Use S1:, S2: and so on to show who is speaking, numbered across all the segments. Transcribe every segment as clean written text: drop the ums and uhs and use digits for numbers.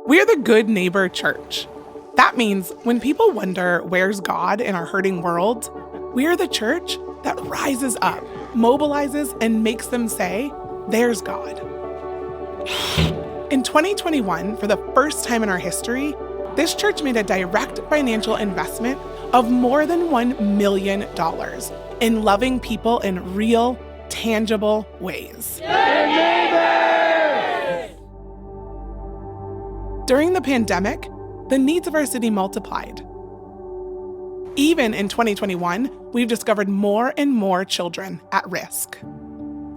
S1: We're the Good Neighbor Church. That means when people wonder where's God in our hurting world, we're the church that rises up, mobilizes, and makes them say, there's God. In 2021, for the first time in our history, this church made a direct financial investment of more than $1 million in loving people in real, tangible ways. During the pandemic, the needs of our city multiplied. Even in 2021, we've discovered more and more children at risk.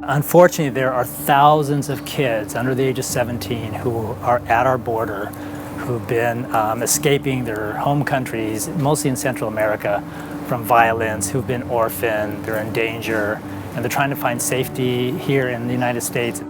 S2: Unfortunately, there are thousands of kids under the age of 17 who are at our border, who've been escaping their home countries, mostly in Central America, from violence, who've been orphaned, they're in danger, and they're trying to find safety here in the United States. It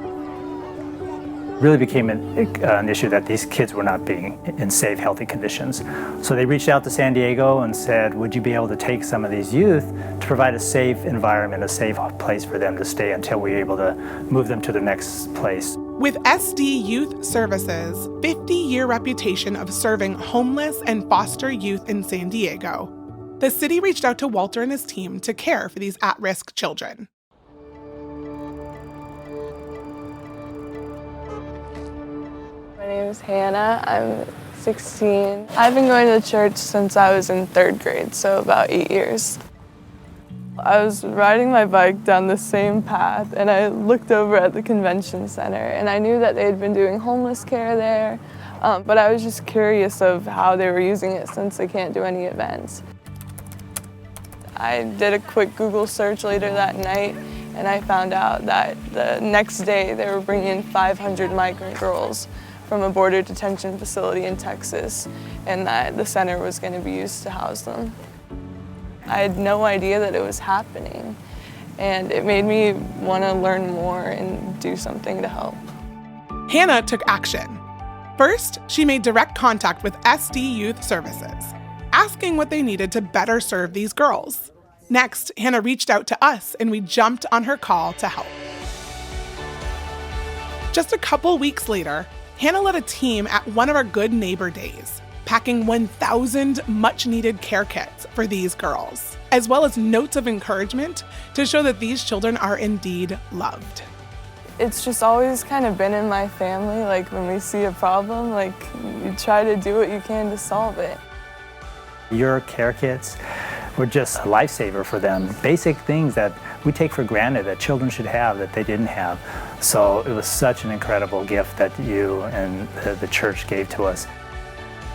S2: really became an issue that these kids were not being in safe, healthy conditions. So they reached out to San Diego and said, would you be able to take some of these youth to provide a safe environment, a safe place for them to stay until we were able to move them to the next place.
S1: With SD Youth Services' 50-year reputation of serving homeless and foster youth in San Diego, the city reached out to Walter and his team to care for these at-risk children.
S3: My name is Hannah. I'm 16. I've been going to church since I was in 3rd grade, so about 8 years. I was riding my bike down the same path and I looked over at the convention center and I knew that they had been doing homeless care there, but I was just curious of how they were using it since they can't do any events. I did a quick Google search later that night and I found out that the next day they were bringing in 500 migrant girls from a border detention facility in Texas, and that the center was going to be used to house them. I had no idea that it was happening, and it made me want to learn more and do something to help.
S1: Hannah took action. First, she made direct contact with SD Youth Services, asking what they needed to better serve these girls. Next, Hannah reached out to us, and we jumped on her call to help. Just a couple weeks later, Hannah led a team at one of our Good Neighbor Days, packing 1,000 much-needed care kits for these girls, as well as notes of encouragement to show that these children are indeed loved.
S3: It's just always kind of been in my family, like when we see a problem, like you try to do what you can to solve it.
S2: Your care kits were just a lifesaver for them. Basic things that we take for granted that children should have that they didn't have. So it was such an incredible gift that you and the church gave to us.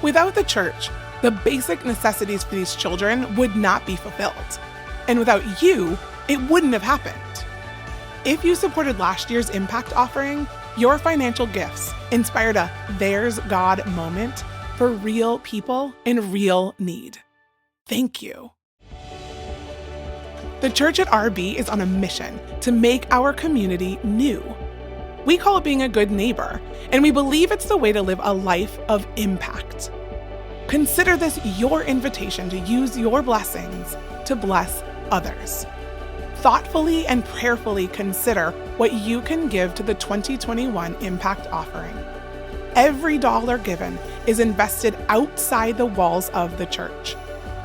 S1: Without the church, the basic necessities for these children would not be fulfilled. And without you, it wouldn't have happened. If you supported last year's impact offering, your financial gifts inspired a There's God moment for real people in real need. Thank you. The church at RB is on a mission to make our community new. We call it being a good neighbor, and we believe it's the way to live a life of impact. Consider this your invitation to use your blessings to bless others. Thoughtfully and prayerfully consider what you can give to the 2021 Impact Offering. Every dollar given is invested outside the walls of the church.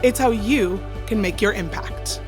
S1: It's how you can make your impact.